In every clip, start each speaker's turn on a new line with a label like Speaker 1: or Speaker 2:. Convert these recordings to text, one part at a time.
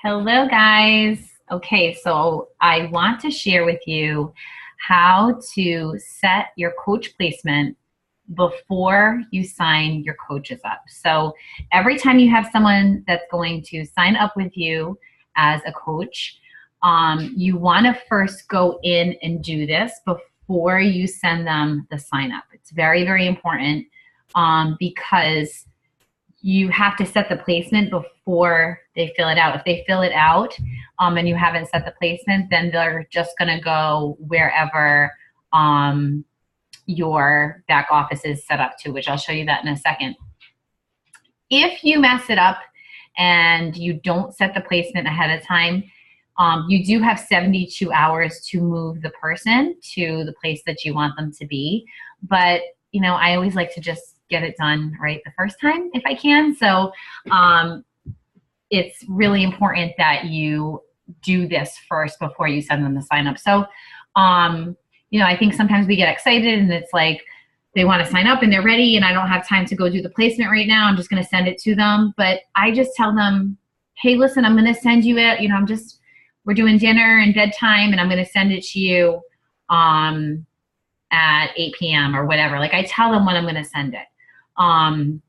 Speaker 1: Hello, guys. Okay, so I want to share with you how to set your coach placement before you sign your coaches up. So every time you have someone that's going to sign up with you as a coach, you want to first go in and do this before you send them the sign up. It's very, very important because you have to set the placement before they fill it out. If they fill it out and you haven't set the placement, then they're just going to go wherever your back office is set up to, which I'll show you that in a second. If you mess it up and you don't set the placement ahead of time, you do have 72 hours to move the person to the place that you want them to be. But, you know, I always like to just get it done right the first time if I can. So it's really important that you do this first before you send them the sign up. So, you know, I think sometimes we get excited and it's like they want to sign up and they're ready and I don't have time to go do the placement right now. I'm just going to send it to them. But I just tell them, hey, listen, I'm going to send you it. You know, we're doing dinner and bedtime and I'm going to send it to you at 8 p.m. or whatever. Like I tell them when I'm going to send it. And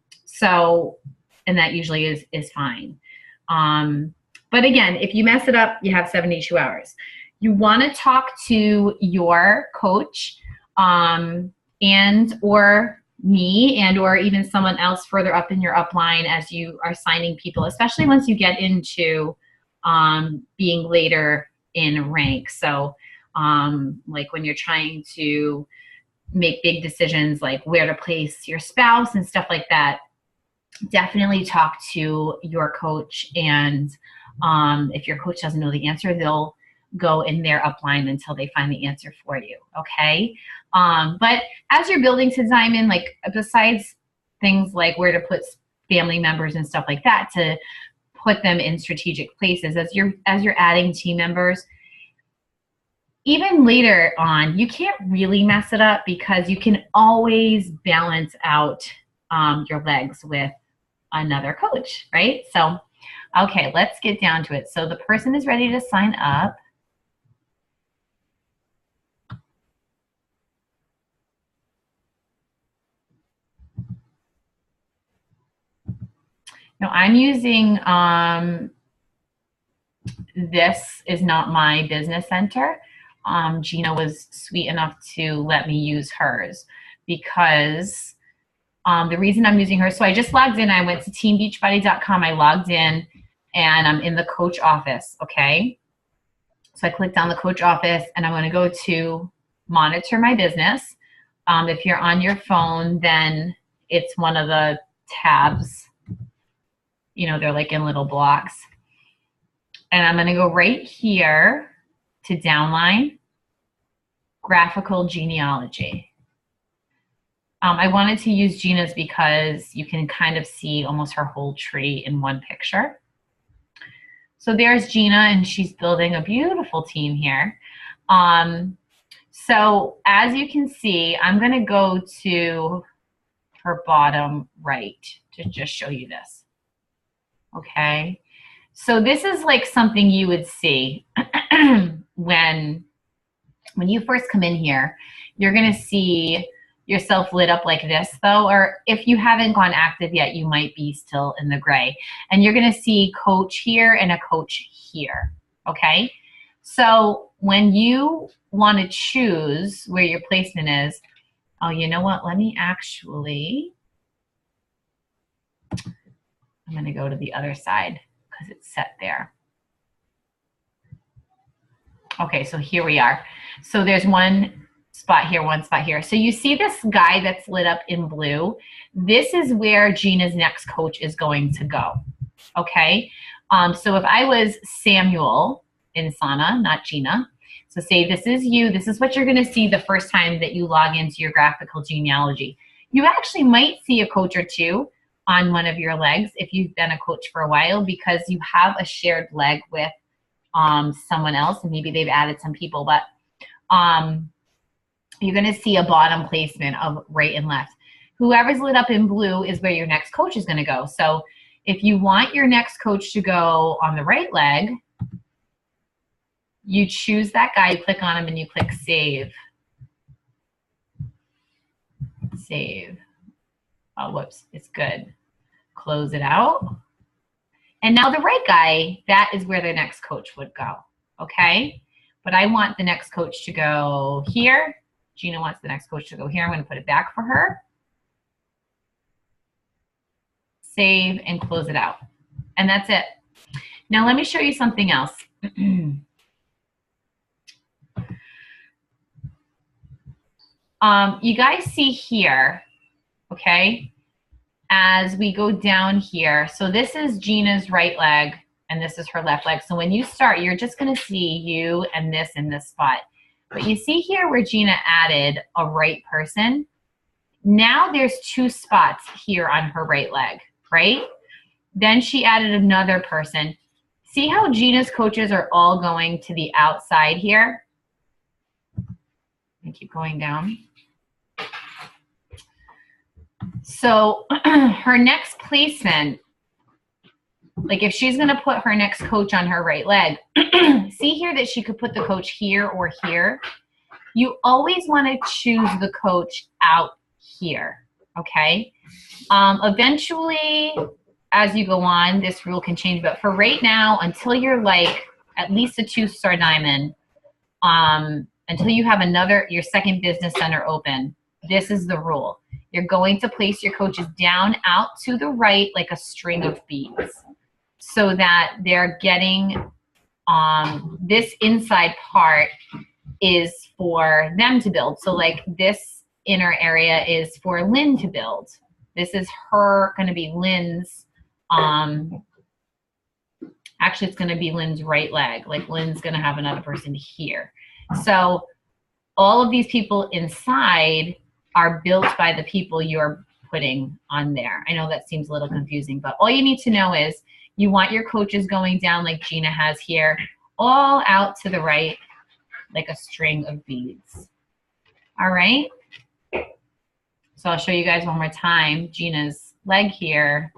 Speaker 1: that usually is fine. But again, if you mess it up, you have 72 hours. You want to talk to your coach, and or me and or even someone else further up in your upline as you are signing people, especially once you get into being later in rank. So like when you're trying to make big decisions like where to place your spouse and stuff like that, definitely talk to your coach. And if your coach doesn't know the answer, they'll go in their upline until they find the answer for you. Okay. But as you're building to Diamond, like besides things like where to put family members and stuff like that, to put them in strategic places as you're adding team members, even later on, you can't really mess it up because you can always balance out your legs with another coach, right? So, okay, let's get down to it. So the person is ready to sign up. Now I'm using, this is not my business center. Gina was sweet enough to let me use hers because the reason I'm using hers, so I just logged in. I went to teambeachbody.com. I logged in and I'm in the coach office, okay? So I clicked on the coach office and I'm going to go to monitor my business. If you're on your phone, then it's one of the tabs. You know, they're like in little blocks. And I'm going to go right here to downline, graphical genealogy. I wanted to use Gina's because you can kind of see almost her whole tree in one picture. So there's Gina, and she's building a beautiful team here. So as you can see, I'm going to go to her bottom right to just show you this. Okay. So this is like something you would see when you first come in here. You're going to see yourself lit up like this though, or if you haven't gone active yet, you might be still in the gray. And you're going to see coach here and a coach here. Okay. So when you want to choose where your placement is, oh, you know what? Let me actually, I'm going to go to the other side because it's set there. Okay, so here we are. So there's one spot here, one spot here. So you see this guy that's lit up in blue? This is where Gina's next coach is going to go, okay? So if I was Samuel in Sana, not Gina, so say this is you, this is what you're gonna see the first time that you log into your graphical genealogy. You actually might see a coach or two on one of your legs if you've been a coach for a while because you have a shared leg with someone else and maybe they've added some people, but you're going to see a bottom placement of right and left. Whoever's lit up in blue is where your next coach is going to go. So If you want your next coach to go on the right leg, you choose that guy, you click on him, and you click save. Save. Oh, whoops, it's good. Close it out. And now the right guy, that is where the next coach would go, okay? But I want the next coach to go here. Gina wants the next coach to go here. I'm going to put it back for her. Save and close it out. And that's it. Now let me show you something else. You guys see here, okay, as we go down here, so this is Gina's right leg and this is her left leg. So when you start, you're just gonna see you and this in this spot. But you see here where Gina added a right person. Now there's 2 spots here on her right leg, right? Then she added another person. See how Gina's coaches are all going to the outside here? I keep going down. So her next placement, like if she's gonna put her next coach on her right leg, see here that she could put the coach here or here. You always wanna choose the coach out here, okay? Eventually, as you go on, this rule can change, but for right now, until you're like at least a 2-star diamond, until you have your second business center open, this is the rule. You're going to place your coaches down out to the right like a string of beads so that they're getting, this inside part is for them to build. So like this inner area is for Lynn to build. This is going to be Lynn's, actually it's going to be Lynn's right leg. Like Lynn's going to have another person here. So all of these people inside are built by the people you're putting on there. I know that seems a little confusing, but all you need to know is you want your coaches going down like Gina has here, all out to the right, like a string of beads. All right? So I'll show you guys one more time. Gina's leg here.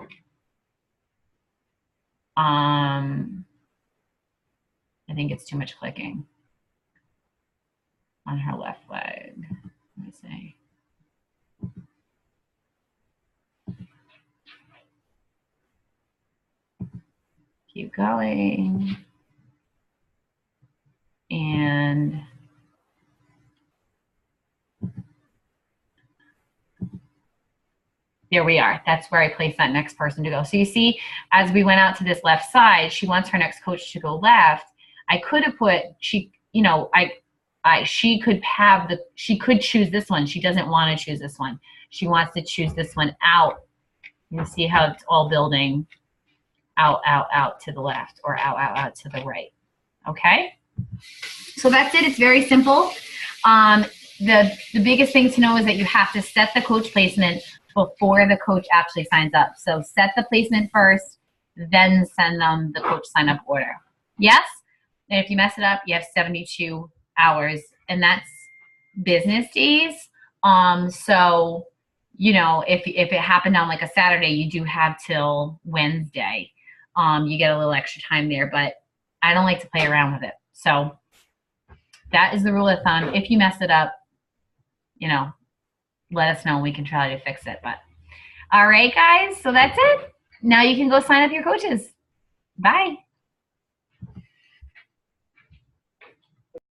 Speaker 1: I think it's too much clicking on her left leg. Let me see. Keep going. And there we are. That's where I place that next person to go. So you see, as we went out to this left side, she wants her next coach to go left. I could have put, she could choose this one. She doesn't want to choose this one. She wants to choose this one out. You see how it's all building out, out, out to the left, or out, out, out to the right. Okay? So that's it. It's very simple. The biggest thing to know is that you have to set the coach placement before the coach actually signs up. So set the placement first, then send them the coach sign up order. Yes? And if you mess it up, you have 72 hours, and that's business days. So, you know, if it happened on like a Saturday, you do have till Wednesday. You get a little extra time there, but I don't like to play around with it. So that is the rule of thumb. If you mess it up, you know, let us know. We can try to fix it. But all right, guys, so that's it. Now you can go sign up your coaches. Bye.